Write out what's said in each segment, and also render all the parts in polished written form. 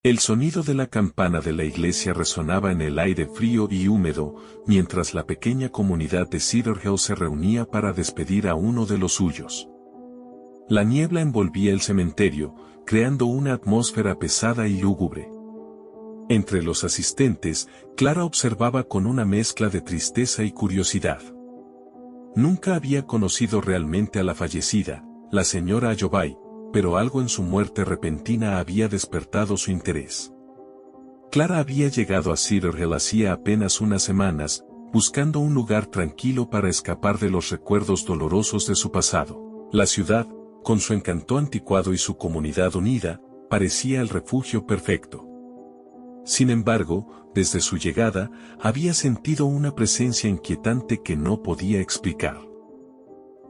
El sonido de la campana de la iglesia resonaba en el aire frío y húmedo, mientras la pequeña comunidad de Cedar Hill se reunía para despedir a uno de los suyos. La niebla envolvía el cementerio, creando una atmósfera pesada y lúgubre. Entre los asistentes, Clara observaba con una mezcla de tristeza y curiosidad. Nunca había conocido realmente a la fallecida, la señora Ayobay, pero algo en su muerte repentina había despertado su interés. Clara había llegado a Cedar Hill hacía apenas unas semanas, buscando un lugar tranquilo para escapar de los recuerdos dolorosos de su pasado. La ciudad, con su encanto anticuado y su comunidad unida, parecía el refugio perfecto. Sin embargo, desde su llegada, había sentido una presencia inquietante que no podía explicar.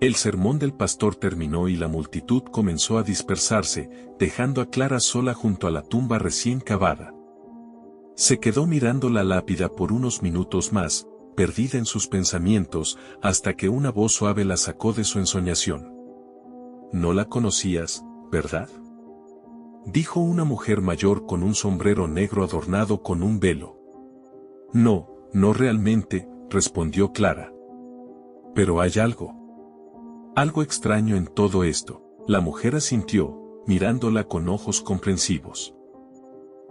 El sermón del pastor terminó y la multitud comenzó a dispersarse, dejando a Clara sola junto a la tumba recién cavada. Se quedó mirando la lápida por unos minutos más, perdida en sus pensamientos, hasta que una voz suave la sacó de su ensoñación. «No la conocías, ¿verdad?», dijo una mujer mayor con un sombrero negro adornado con un velo. «No, no realmente», respondió Clara. «Pero hay algo extraño en todo esto», la mujer asintió, mirándola con ojos comprensivos.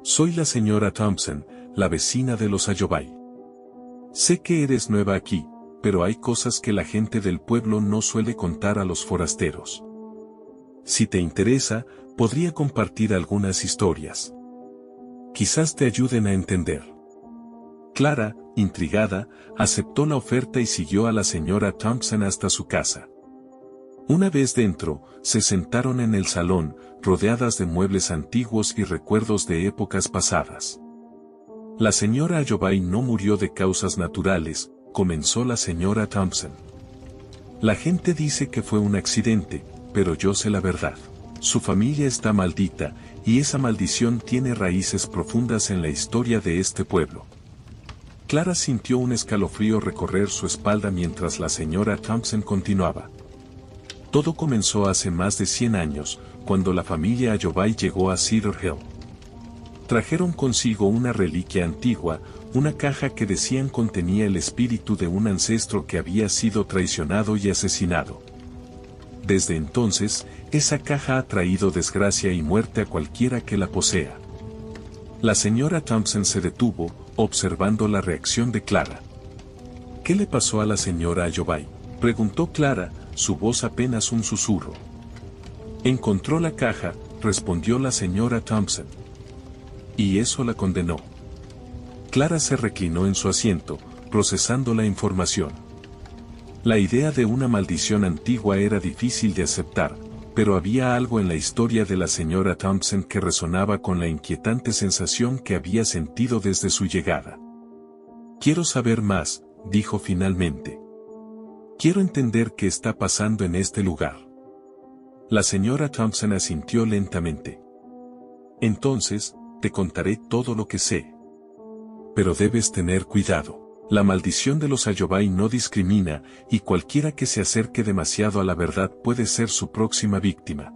«Soy la señora Thompson, la vecina de los Ayobay. Sé que eres nueva aquí, pero hay cosas que la gente del pueblo no suele contar a los forasteros. Si te interesa, podría compartir algunas historias. Quizás te ayuden a entender». Clara, intrigada, aceptó la oferta y siguió a la señora Thompson hasta su casa. Una vez dentro, se sentaron en el salón, rodeadas de muebles antiguos y recuerdos de épocas pasadas. «La señora Ayobay no murió de causas naturales», comenzó la señora Thompson. «La gente dice que fue un accidente, pero yo sé la verdad. Su familia está maldita, y esa maldición tiene raíces profundas en la historia de este pueblo». Clara sintió un escalofrío recorrer su espalda mientras la señora Thompson continuaba. «Todo comenzó hace más de 100 años, cuando la familia Ayobay llegó a Cedar Hill. Trajeron consigo una reliquia antigua, una caja que decían contenía el espíritu de un ancestro que había sido traicionado y asesinado. Desde entonces, esa caja ha traído desgracia y muerte a cualquiera que la posea». La señora Thompson se detuvo, observando la reacción de Clara. «¿Qué le pasó a la señora Ayobay?», preguntó Clara, su voz apenas un susurro. «Encontró la caja», respondió la señora Thompson. «¿Y eso la condenó?». Clara se reclinó en su asiento, procesando la información. La idea de una maldición antigua era difícil de aceptar, pero había algo en la historia de la señora Thompson que resonaba con la inquietante sensación que había sentido desde su llegada. «Quiero saber más», dijo finalmente. «Quiero entender qué está pasando en este lugar». La señora Thompson asintió lentamente. «Entonces, te contaré todo lo que sé. Pero debes tener cuidado. La maldición de los Ayobay no discrimina, y cualquiera que se acerque demasiado a la verdad puede ser su próxima víctima».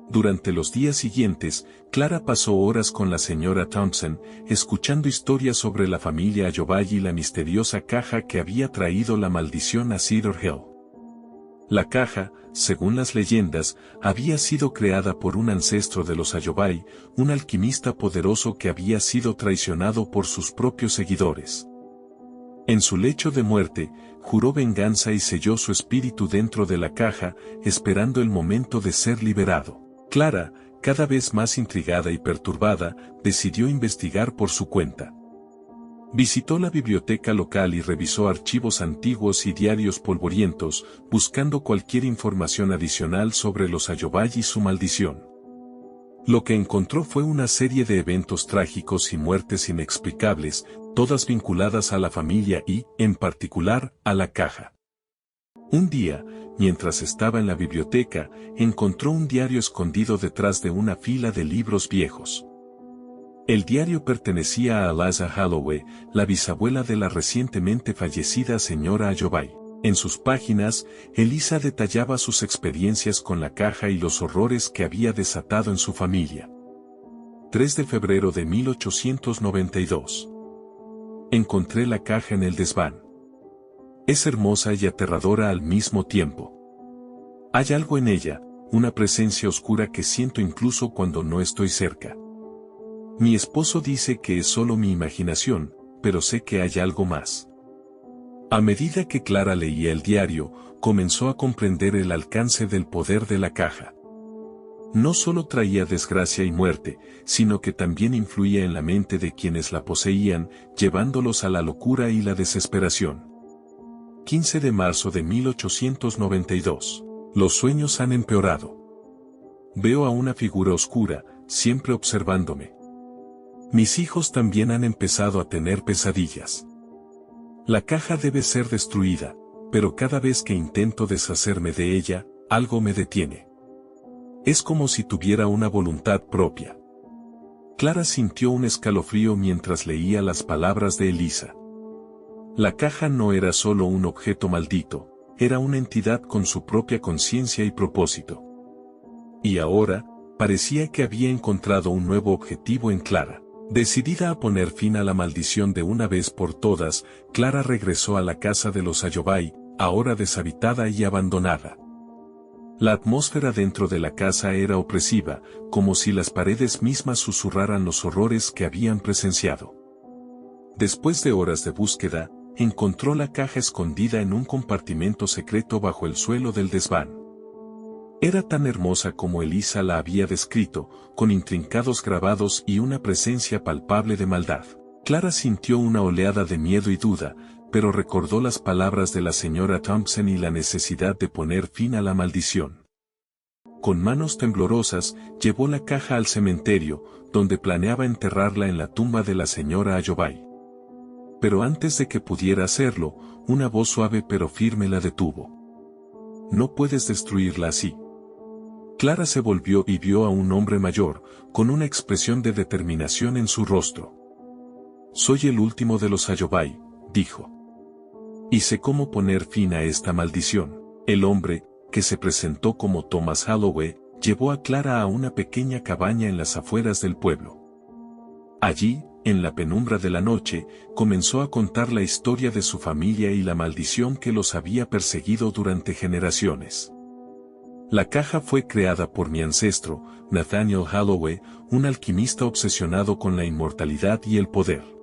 Durante los días siguientes, Clara pasó horas con la señora Thompson, escuchando historias sobre la familia Ayobay y la misteriosa caja que había traído la maldición a Cedar Hill. La caja, según las leyendas, había sido creada por un ancestro de los Ayobay, un alquimista poderoso que había sido traicionado por sus propios seguidores. En su lecho de muerte, juró venganza y selló su espíritu dentro de la caja, esperando el momento de ser liberado. Clara, cada vez más intrigada y perturbada, decidió investigar por su cuenta. Visitó la biblioteca local y revisó archivos antiguos y diarios polvorientos, buscando cualquier información adicional sobre los Ayobay y su maldición. Lo que encontró fue una serie de eventos trágicos y muertes inexplicables, todas vinculadas a la familia y, en particular, a la caja. Un día, mientras estaba en la biblioteca, encontró un diario escondido detrás de una fila de libros viejos. El diario pertenecía a Eliza Holloway, la bisabuela de la recientemente fallecida señora Ayobay. En sus páginas, Eliza detallaba sus experiencias con la caja y los horrores que había desatado en su familia. 3 de febrero de 1892. Encontré la caja en el desván. Es hermosa y aterradora al mismo tiempo. Hay algo en ella, una presencia oscura que siento incluso cuando no estoy cerca. Mi esposo dice que es solo mi imaginación, pero sé que hay algo más. A medida que Clara leía el diario, comenzó a comprender el alcance del poder de la caja. No solo traía desgracia y muerte, sino que también influía en la mente de quienes la poseían, llevándolos a la locura y la desesperación. 15 de marzo de 1892. Los sueños han empeorado. Veo a una figura oscura, siempre observándome. Mis hijos también han empezado a tener pesadillas. La caja debe ser destruida, pero cada vez que intento deshacerme de ella, algo me detiene. Es como si tuviera una voluntad propia. Clara sintió un escalofrío mientras leía las palabras de Elisa. La caja no era solo un objeto maldito, era una entidad con su propia conciencia y propósito. Y ahora, parecía que había encontrado un nuevo objetivo en Clara. Decidida a poner fin a la maldición de una vez por todas, Clara regresó a la casa de los Ayobay, ahora deshabitada y abandonada. La atmósfera dentro de la casa era opresiva, como si las paredes mismas susurraran los horrores que habían presenciado. Después de horas de búsqueda, encontró la caja escondida en un compartimento secreto bajo el suelo del desván. Era tan hermosa como Elisa la había descrito, con intrincados grabados y una presencia palpable de maldad. Clara sintió una oleada de miedo y duda, pero recordó las palabras de la señora Thompson y la necesidad de poner fin a la maldición. Con manos temblorosas, llevó la caja al cementerio, donde planeaba enterrarla en la tumba de la señora Ayobay. Pero antes de que pudiera hacerlo, una voz suave pero firme la detuvo. No puedes destruirla así. Clara se volvió y vio a un hombre mayor, con una expresión de determinación en su rostro. Soy el último de los Ayobay, dijo. Y sé cómo poner fin a esta maldición. El hombre, que se presentó como Thomas Holloway, llevó a Clara a una pequeña cabaña en las afueras del pueblo. Allí, en la penumbra de la noche, comenzó a contar la historia de su familia y la maldición que los había perseguido durante generaciones. La caja fue creada por mi ancestro, Nathaniel Holloway, un alquimista obsesionado con la inmortalidad y el poder.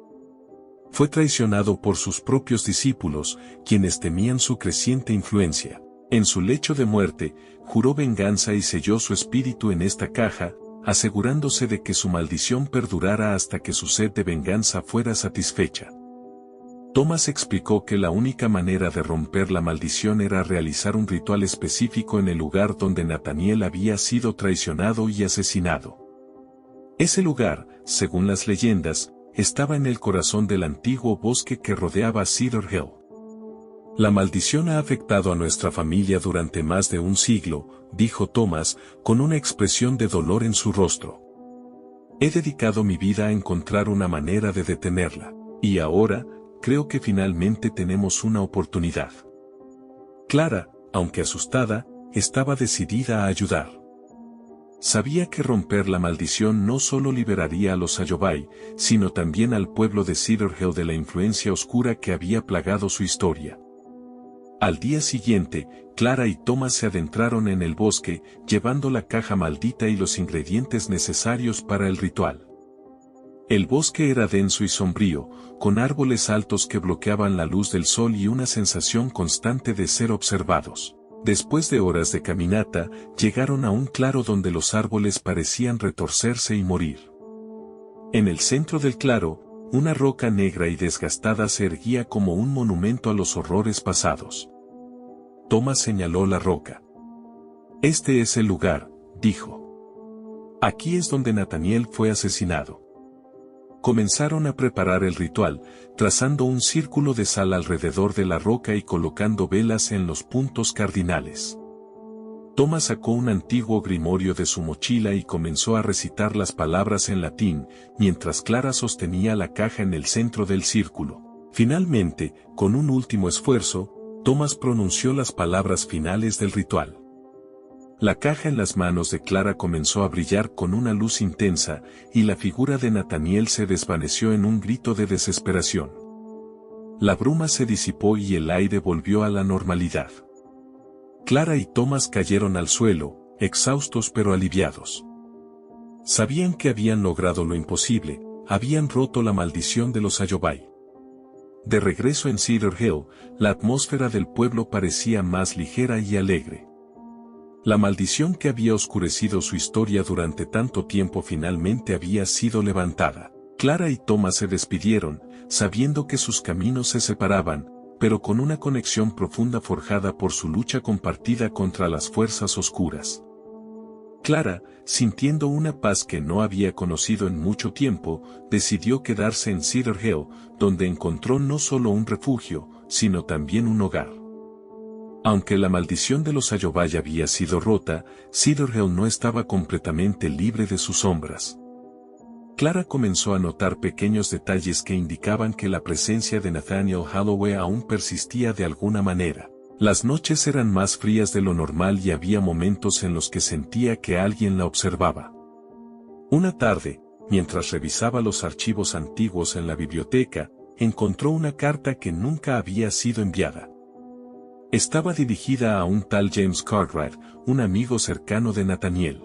Fue traicionado por sus propios discípulos, quienes temían su creciente influencia. En su lecho de muerte, juró venganza y selló su espíritu en esta caja, asegurándose de que su maldición perdurara hasta que su sed de venganza fuera satisfecha. Thomas explicó que la única manera de romper la maldición era realizar un ritual específico en el lugar donde Nathaniel había sido traicionado y asesinado. Ese lugar, según las leyendas, estaba en el corazón del antiguo bosque que rodeaba Cedar Hill. La maldición ha afectado a nuestra familia durante más de un siglo, dijo Thomas, con una expresión de dolor en su rostro. He dedicado mi vida a encontrar una manera de detenerla, y ahora, creo que finalmente tenemos una oportunidad. Clara, aunque asustada, estaba decidida a ayudar. Sabía que romper la maldición no solo liberaría a los Ayobay, sino también al pueblo de Cedar Hill de la influencia oscura que había plagado su historia. Al día siguiente, Clara y Thomas se adentraron en el bosque, llevando la caja maldita y los ingredientes necesarios para el ritual. El bosque era denso y sombrío, con árboles altos que bloqueaban la luz del sol y una sensación constante de ser observados. Después de horas de caminata, llegaron a un claro donde los árboles parecían retorcerse y morir. En el centro del claro, una roca negra y desgastada se erguía como un monumento a los horrores pasados. Thomas señaló la roca. Este es el lugar, dijo. Aquí es donde Nathaniel fue asesinado. Comenzaron a preparar el ritual, trazando un círculo de sal alrededor de la roca y colocando velas en los puntos cardinales. Thomas sacó un antiguo grimorio de su mochila y comenzó a recitar las palabras en latín, mientras Clara sostenía la caja en el centro del círculo. Finalmente, con un último esfuerzo, Thomas pronunció las palabras finales del ritual. La caja en las manos de Clara comenzó a brillar con una luz intensa, y la figura de Nathaniel se desvaneció en un grito de desesperación. La bruma se disipó y el aire volvió a la normalidad. Clara y Thomas cayeron al suelo, exhaustos pero aliviados. Sabían que habían logrado lo imposible, habían roto la maldición de los Ayovay. De regreso en Cedar Hill, la atmósfera del pueblo parecía más ligera y alegre. La maldición que había oscurecido su historia durante tanto tiempo finalmente había sido levantada. Clara y Thomas se despidieron, sabiendo que sus caminos se separaban, pero con una conexión profunda forjada por su lucha compartida contra las fuerzas oscuras. Clara, sintiendo una paz que no había conocido en mucho tiempo, decidió quedarse en Cedar Hill, donde encontró no solo un refugio, sino también un hogar. Aunque la maldición de los Ayovay había sido rota, Cedar Hill no estaba completamente libre de sus sombras. Clara comenzó a notar pequeños detalles que indicaban que la presencia de Nathaniel Holloway aún persistía de alguna manera. Las noches eran más frías de lo normal y había momentos en los que sentía que alguien la observaba. Una tarde, mientras revisaba los archivos antiguos en la biblioteca, encontró una carta que nunca había sido enviada. Estaba dirigida a un tal James Cartwright, un amigo cercano de Nathaniel.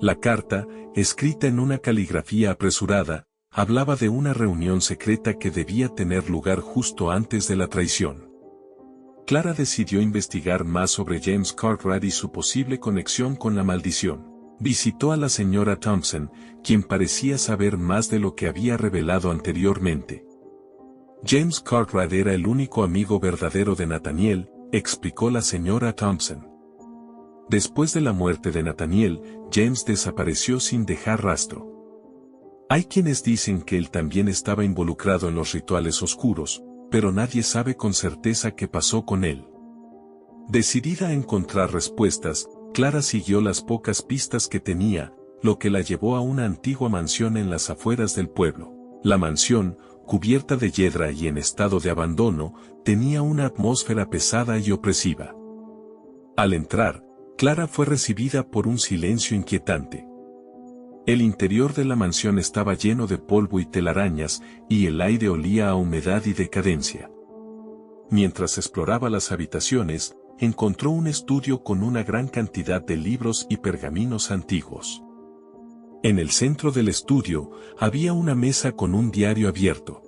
La carta, escrita en una caligrafía apresurada, hablaba de una reunión secreta que debía tener lugar justo antes de la traición. Clara decidió investigar más sobre James Cartwright y su posible conexión con la maldición. Visitó a la señora Thompson, quien parecía saber más de lo que había revelado anteriormente. James Cartwright era el único amigo verdadero de Nathaniel, explicó la señora Thompson. Después de la muerte de Nathaniel, James desapareció sin dejar rastro. Hay quienes dicen que él también estaba involucrado en los rituales oscuros, pero nadie sabe con certeza qué pasó con él. Decidida a encontrar respuestas, Clara siguió las pocas pistas que tenía, lo que la llevó a una antigua mansión en las afueras del pueblo. La mansión, cubierta de hiedra y en estado de abandono, tenía una atmósfera pesada y opresiva. Al entrar, Clara fue recibida por un silencio inquietante. El interior de la mansión estaba lleno de polvo y telarañas, y el aire olía a humedad y decadencia. Mientras exploraba las habitaciones, encontró un estudio con una gran cantidad de libros y pergaminos antiguos. En el centro del estudio, había una mesa con un diario abierto.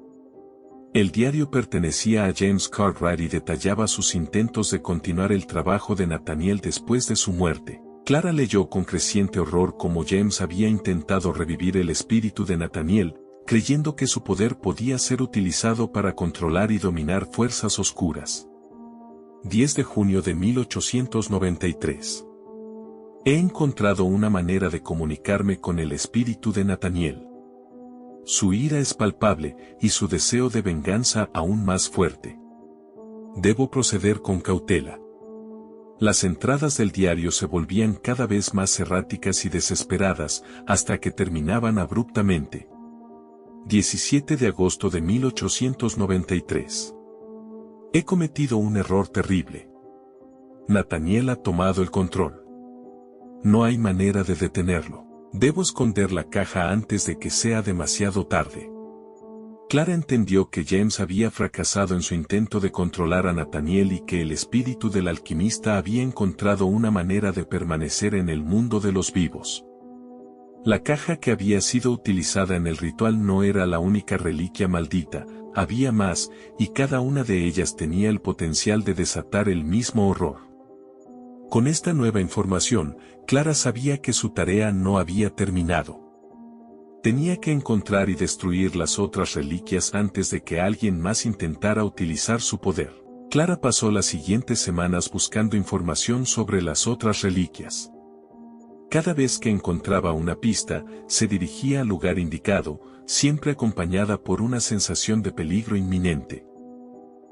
El diario pertenecía a James Cartwright y detallaba sus intentos de continuar el trabajo de Nathaniel después de su muerte. Clara leyó con creciente horror cómo James había intentado revivir el espíritu de Nathaniel, creyendo que su poder podía ser utilizado para controlar y dominar fuerzas oscuras. 10 de junio de 1893. He encontrado una manera de comunicarme con el espíritu de Nathaniel. Su ira es palpable y su deseo de venganza aún más fuerte. Debo proceder con cautela. Las entradas del diario se volvían cada vez más erráticas y desesperadas, hasta que terminaban abruptamente. 17 de agosto de 1893. He cometido un error terrible. Nathaniel ha tomado el control. No hay manera de detenerlo. Debo esconder la caja antes de que sea demasiado tarde. Clara entendió que James había fracasado en su intento de controlar a Nathaniel y que el espíritu del alquimista había encontrado una manera de permanecer en el mundo de los vivos. La caja que había sido utilizada en el ritual no era la única reliquia maldita, había más, y cada una de ellas tenía el potencial de desatar el mismo horror. Con esta nueva información, Clara sabía que su tarea no había terminado. Tenía que encontrar y destruir las otras reliquias antes de que alguien más intentara utilizar su poder. Clara pasó las siguientes semanas buscando información sobre las otras reliquias. Cada vez que encontraba una pista, se dirigía al lugar indicado, siempre acompañada por una sensación de peligro inminente.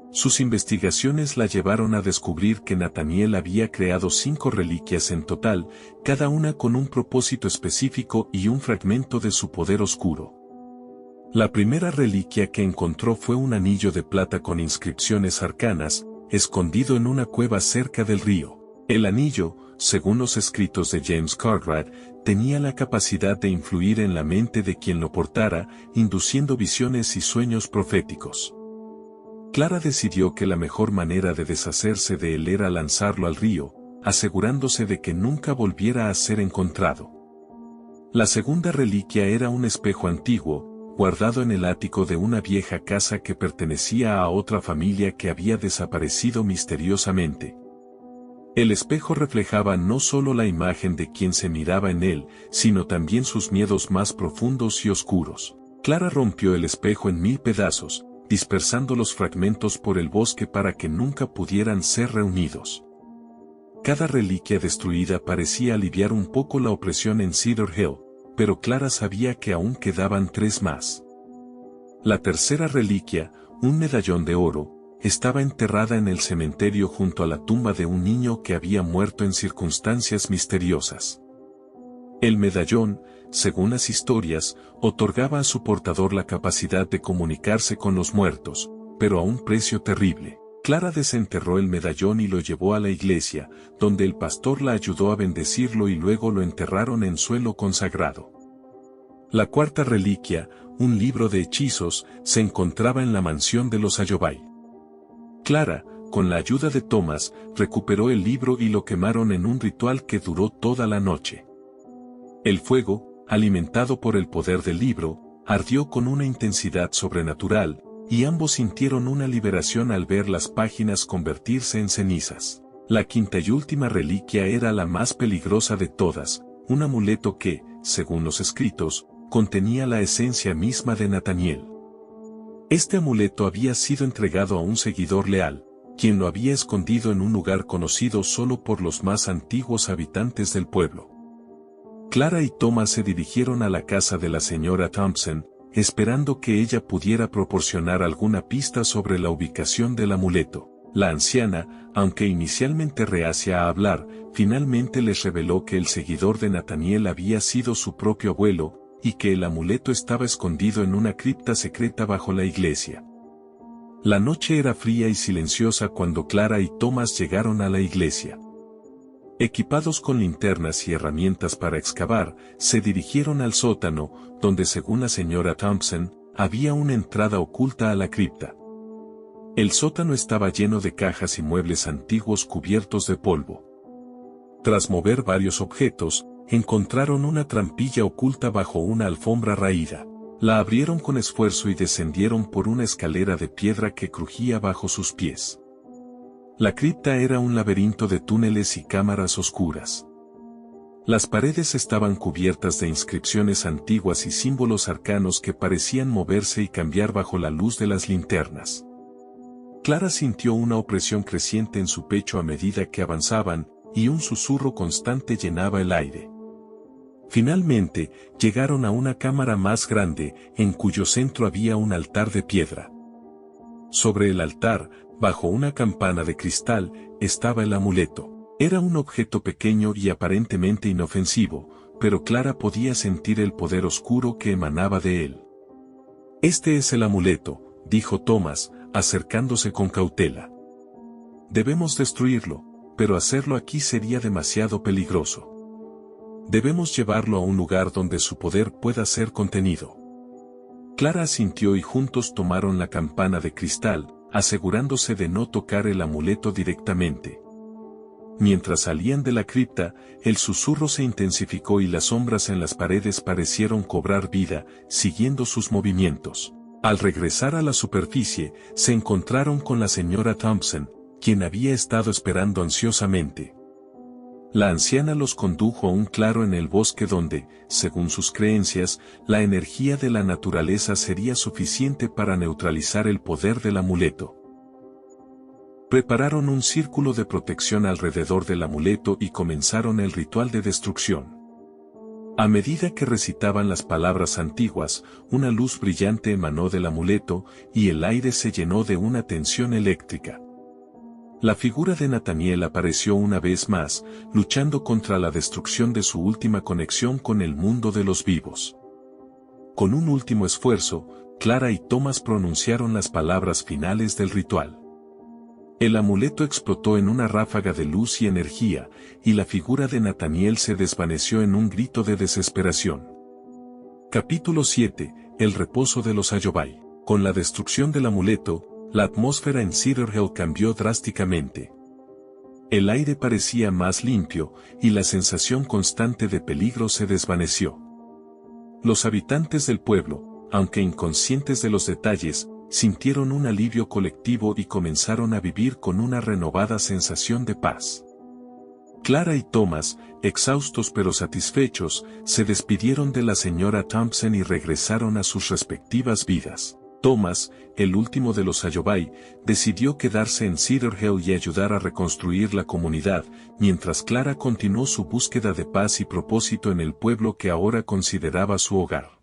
Sus investigaciones la llevaron a descubrir que Nathaniel había creado 5 reliquias en total, cada una con un propósito específico y un fragmento de su poder oscuro. La primera reliquia que encontró fue un anillo de plata con inscripciones arcanas, escondido en una cueva cerca del río. El anillo, según los escritos de James Cartwright, tenía la capacidad de influir en la mente de quien lo portara, induciendo visiones y sueños proféticos. Clara decidió que la mejor manera de deshacerse de él era lanzarlo al río, asegurándose de que nunca volviera a ser encontrado. La segunda reliquia era un espejo antiguo, guardado en el ático de una vieja casa que pertenecía a otra familia que había desaparecido misteriosamente. El espejo reflejaba no solo la imagen de quien se miraba en él, sino también sus miedos más profundos y oscuros. Clara rompió el espejo en 1000 pedazos, dispersando los fragmentos por el bosque para que nunca pudieran ser reunidos. Cada reliquia destruida parecía aliviar un poco la opresión en Cedar Hill, pero Clara sabía que aún quedaban 3 más. La tercera reliquia, un medallón de oro, estaba enterrada en el cementerio junto a la tumba de un niño que había muerto en circunstancias misteriosas. El medallón, según las historias, otorgaba a su portador la capacidad de comunicarse con los muertos, pero a un precio terrible. Clara desenterró el medallón y lo llevó a la iglesia, donde el pastor la ayudó a bendecirlo y luego lo enterraron en suelo consagrado. La cuarta reliquia, un libro de hechizos, se encontraba en la mansión de los Ayobay. Clara, con la ayuda de Thomas, recuperó el libro y lo quemaron en un ritual que duró toda la noche. El fuego, alimentado por el poder del libro, ardió con una intensidad sobrenatural, y ambos sintieron una liberación al ver las páginas convertirse en cenizas. La quinta y última reliquia era la más peligrosa de todas, un amuleto que, según los escritos, contenía la esencia misma de Nathaniel. Este amuleto había sido entregado a un seguidor leal, quien lo había escondido en un lugar conocido solo por los más antiguos habitantes del pueblo. Clara y Thomas se dirigieron a la casa de la señora Thompson, esperando que ella pudiera proporcionar alguna pista sobre la ubicación del amuleto. La anciana, aunque inicialmente reacia a hablar, finalmente les reveló que el seguidor de Nathaniel había sido su propio abuelo, y que el amuleto estaba escondido en una cripta secreta bajo la iglesia. La noche era fría y silenciosa cuando Clara y Thomas llegaron a la iglesia. Equipados con linternas y herramientas para excavar, se dirigieron al sótano, donde según la señora Thompson, había una entrada oculta a la cripta. El sótano estaba lleno de cajas y muebles antiguos cubiertos de polvo. Tras mover varios objetos, encontraron una trampilla oculta bajo una alfombra raída. La abrieron con esfuerzo y descendieron por una escalera de piedra que crujía bajo sus pies. La cripta era un laberinto de túneles y cámaras oscuras. Las paredes estaban cubiertas de inscripciones antiguas y símbolos arcanos que parecían moverse y cambiar bajo la luz de las linternas. Clara sintió una opresión creciente en su pecho a medida que avanzaban, y un susurro constante llenaba el aire. Finalmente, llegaron a una cámara más grande, en cuyo centro había un altar de piedra. Sobre el altar, bajo una campana de cristal, estaba el amuleto. Era un objeto pequeño y aparentemente inofensivo, pero Clara podía sentir el poder oscuro que emanaba de él. «Este es el amuleto», dijo Thomas, acercándose con cautela. «Debemos destruirlo, pero hacerlo aquí sería demasiado peligroso. Debemos llevarlo a un lugar donde su poder pueda ser contenido». Clara asintió y juntos tomaron la campana de cristal, asegurándose de no tocar el amuleto directamente. Mientras salían de la cripta, el susurro se intensificó y las sombras en las paredes parecieron cobrar vida, siguiendo sus movimientos. Al regresar a la superficie, se encontraron con la señora Thompson, quien había estado esperando ansiosamente. La anciana los condujo a un claro en el bosque donde, según sus creencias, la energía de la naturaleza sería suficiente para neutralizar el poder del amuleto. Prepararon un círculo de protección alrededor del amuleto y comenzaron el ritual de destrucción. A medida que recitaban las palabras antiguas, una luz brillante emanó del amuleto, y el aire se llenó de una tensión eléctrica. La figura de Nathaniel apareció una vez más, luchando contra la destrucción de su última conexión con el mundo de los vivos. Con un último esfuerzo, Clara y Thomas pronunciaron las palabras finales del ritual. El amuleto explotó en una ráfaga de luz y energía, y la figura de Nathaniel se desvaneció en un grito de desesperación. Capítulo 7. El reposo de los Ayobai. Con la destrucción del amuleto, la atmósfera en Cedar Hill cambió drásticamente. El aire parecía más limpio, y la sensación constante de peligro se desvaneció. Los habitantes del pueblo, aunque inconscientes de los detalles, sintieron un alivio colectivo y comenzaron a vivir con una renovada sensación de paz. Clara y Thomas, exhaustos pero satisfechos, se despidieron de la señora Thompson y regresaron a sus respectivas vidas. Thomas, el último de los Ayobai, decidió quedarse en Cedar Hill y ayudar a reconstruir la comunidad, mientras Clara continuó su búsqueda de paz y propósito en el pueblo que ahora consideraba su hogar.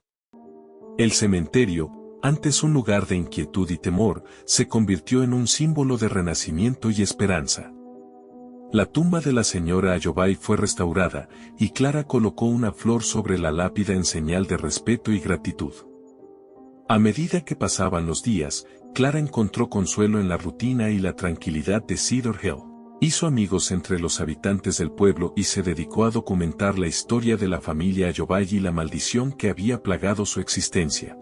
El cementerio, antes un lugar de inquietud y temor, se convirtió en un símbolo de renacimiento y esperanza. La tumba de la señora Ayobai fue restaurada, y Clara colocó una flor sobre la lápida en señal de respeto y gratitud. A medida que pasaban los días, Clara encontró consuelo en la rutina y la tranquilidad de Cedar Hill. Hizo amigos entre los habitantes del pueblo y se dedicó a documentar la historia de la familia Ayobai y la maldición que había plagado su existencia.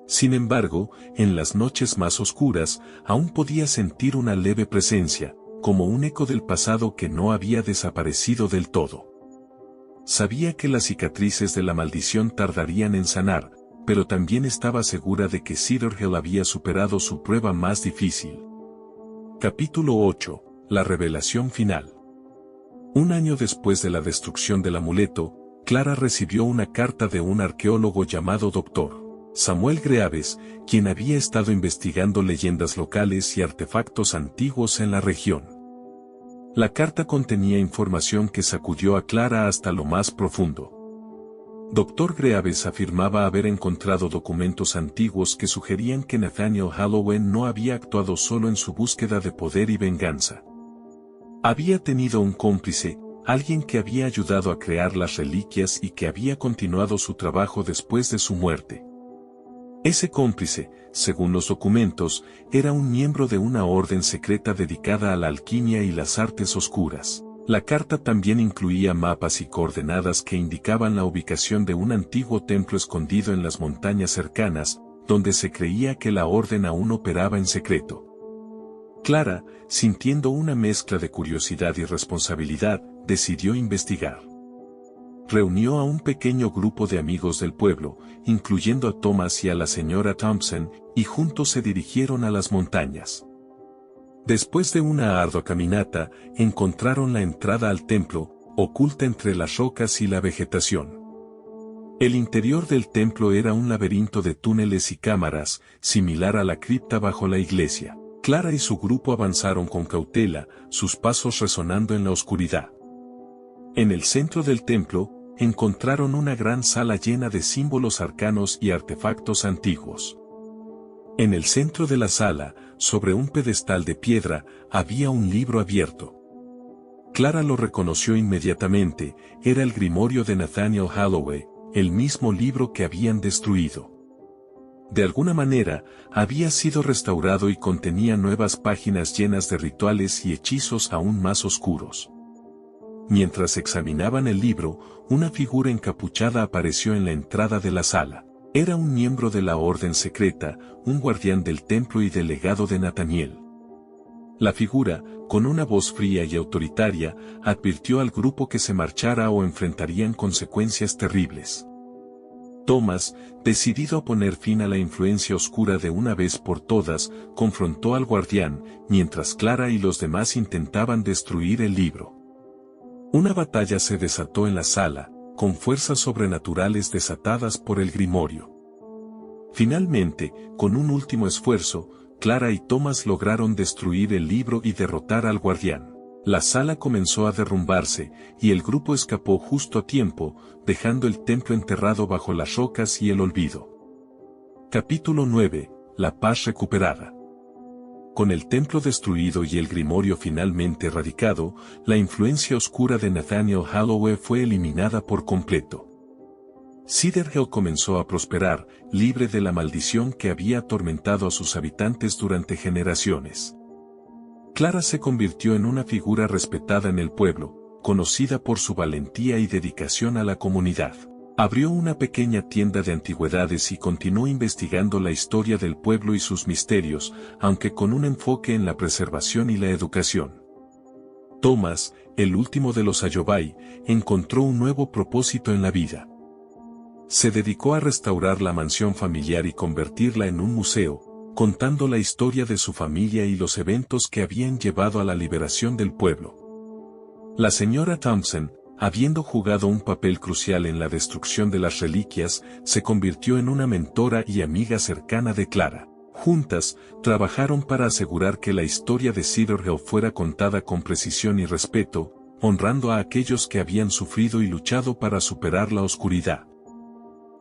Sin embargo, en las noches más oscuras, aún podía sentir una leve presencia, como un eco del pasado que no había desaparecido del todo. Sabía que las cicatrices de la maldición tardarían en sanar, pero también estaba segura de que Cedar Hill había superado su prueba más difícil. Capítulo 8. La revelación final. Un año después de la destrucción del amuleto, Clara recibió una carta de un arqueólogo llamado Dr. Samuel Greaves, quien había estado investigando leyendas locales y artefactos antiguos en la región. La carta contenía información que sacudió a Clara hasta lo más profundo. Dr. Greaves afirmaba haber encontrado documentos antiguos que sugerían que Nathaniel Halloween no había actuado solo en su búsqueda de poder y venganza. Había tenido un cómplice, alguien que había ayudado a crear las reliquias y que había continuado su trabajo después de su muerte. Ese cómplice, según los documentos, era un miembro de una orden secreta dedicada a la alquimia y las artes oscuras. La carta también incluía mapas y coordenadas que indicaban la ubicación de un antiguo templo escondido en las montañas cercanas, donde se creía que la orden aún operaba en secreto. Clara, sintiendo una mezcla de curiosidad y responsabilidad, decidió investigar. Reunió a un pequeño grupo de amigos del pueblo, incluyendo a Thomas y a la señora Thompson, y juntos se dirigieron a las montañas. Después de una ardua caminata, encontraron la entrada al templo, oculta entre las rocas y la vegetación. El interior del templo era un laberinto de túneles y cámaras, similar a la cripta bajo la iglesia. Clara y su grupo avanzaron con cautela, sus pasos resonando en la oscuridad. En el centro del templo, encontraron una gran sala llena de símbolos arcanos y artefactos antiguos. En el centro de la sala, sobre un pedestal de piedra, había un libro abierto. Clara lo reconoció inmediatamente, era el grimorio de Nathaniel Halloween, el mismo libro que habían destruido. De alguna manera, había sido restaurado y contenía nuevas páginas llenas de rituales y hechizos aún más oscuros. Mientras examinaban el libro, una figura encapuchada apareció en la entrada de la sala. Era un miembro de la orden secreta, un guardián del templo y delegado de Nathaniel. La figura, con una voz fría y autoritaria, advirtió al grupo que se marchara o enfrentarían consecuencias terribles. Thomas, decidido a poner fin a la influencia oscura de una vez por todas, confrontó al guardián, mientras Clara y los demás intentaban destruir el libro. Una batalla se desató en la sala, con fuerzas sobrenaturales desatadas por el grimorio. Finalmente, con un último esfuerzo, Clara y Thomas lograron destruir el libro y derrotar al guardián. La sala comenzó a derrumbarse, y el grupo escapó justo a tiempo, dejando el templo enterrado bajo las rocas y el olvido. Capítulo 9. La paz recuperada. Con el templo destruido y el grimorio finalmente erradicado, la influencia oscura de Nathaniel Halloween fue eliminada por completo. Cedar Hill comenzó a prosperar, libre de la maldición que había atormentado a sus habitantes durante generaciones. Clara se convirtió en una figura respetada en el pueblo, conocida por su valentía y dedicación a la comunidad. Abrió una pequeña tienda de antigüedades y continuó investigando la historia del pueblo y sus misterios, aunque con un enfoque en la preservación y la educación. Thomas, el último de los Ayobai, encontró un nuevo propósito en la vida. Se dedicó a restaurar la mansión familiar y convertirla en un museo, contando la historia de su familia y los eventos que habían llevado a la liberación del pueblo. La señora Thompson, habiendo jugado un papel crucial en la destrucción de las reliquias, se convirtió en una mentora y amiga cercana de Clara. Juntas, trabajaron para asegurar que la historia de Cedar Hill fuera contada con precisión y respeto, honrando a aquellos que habían sufrido y luchado para superar la oscuridad.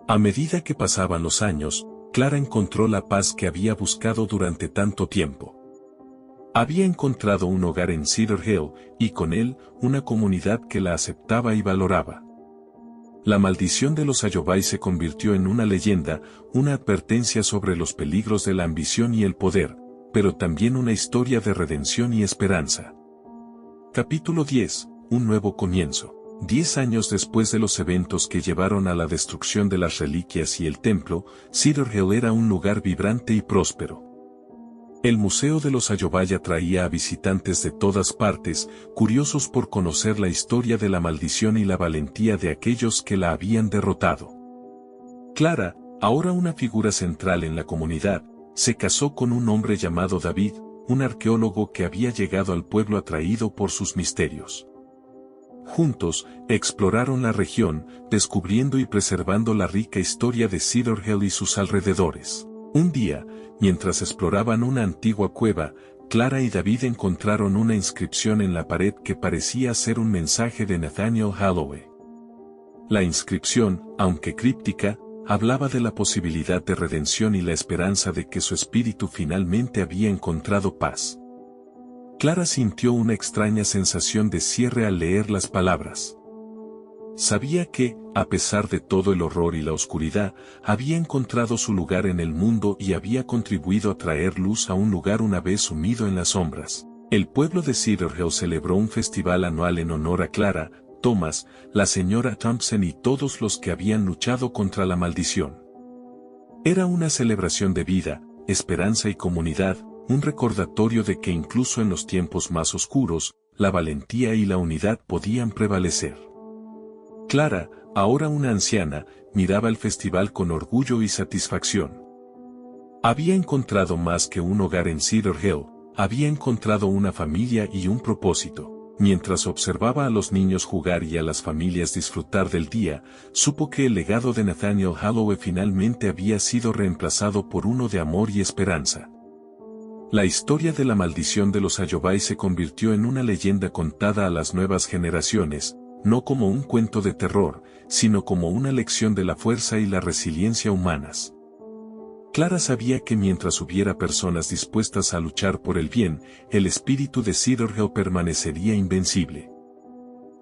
A medida que pasaban los años, Clara encontró la paz que había buscado durante tanto tiempo. Había encontrado un hogar en Cedar Hill, y con él, una comunidad que la aceptaba y valoraba. La maldición de los Ayobai se convirtió en una leyenda, una advertencia sobre los peligros de la ambición y el poder, pero también una historia de redención y esperanza. Capítulo 10. Un nuevo comienzo. 10 años después de los eventos que llevaron a la destrucción de las reliquias y el templo, Cedar Hill era un lugar vibrante y próspero. El Museo de los Ayobai atraía a visitantes de todas partes, curiosos por conocer la historia de la maldición y la valentía de aquellos que la habían derrotado. Clara, ahora una figura central en la comunidad, se casó con un hombre llamado David, un arqueólogo que había llegado al pueblo atraído por sus misterios. Juntos, exploraron la región, descubriendo y preservando la rica historia de Cedar Hill y sus alrededores. Un día, mientras exploraban una antigua cueva, Clara y David encontraron una inscripción en la pared que parecía ser un mensaje de Nathaniel Halloway. La inscripción, aunque críptica, hablaba de la posibilidad de redención y la esperanza de que su espíritu finalmente había encontrado paz. Clara sintió una extraña sensación de cierre al leer las palabras. Sabía que, a pesar de todo el horror y la oscuridad, había encontrado su lugar en el mundo y había contribuido a traer luz a un lugar una vez sumido en las sombras. El pueblo de Cedar Hill celebró un festival anual en honor a Clara, Thomas, la señora Thompson y todos los que habían luchado contra la maldición. Era una celebración de vida, esperanza y comunidad, un recordatorio de que incluso en los tiempos más oscuros, la valentía y la unidad podían prevalecer. Clara, ahora una anciana, miraba el festival con orgullo y satisfacción. Había encontrado más que un hogar en Cedar Hill, había encontrado una familia y un propósito. Mientras observaba a los niños jugar y a las familias disfrutar del día, supo que el legado de Nathaniel Halloway finalmente había sido reemplazado por uno de amor y esperanza. La historia de la maldición de los Ayobai se convirtió en una leyenda contada a las nuevas generaciones, no como un cuento de terror, sino como una lección de la fuerza y la resiliencia humanas. Clara sabía que mientras hubiera personas dispuestas a luchar por el bien, el espíritu de Cedar Hill permanecería invencible.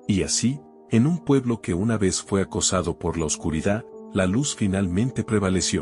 Y así, en un pueblo que una vez fue acosado por la oscuridad, la luz finalmente prevaleció.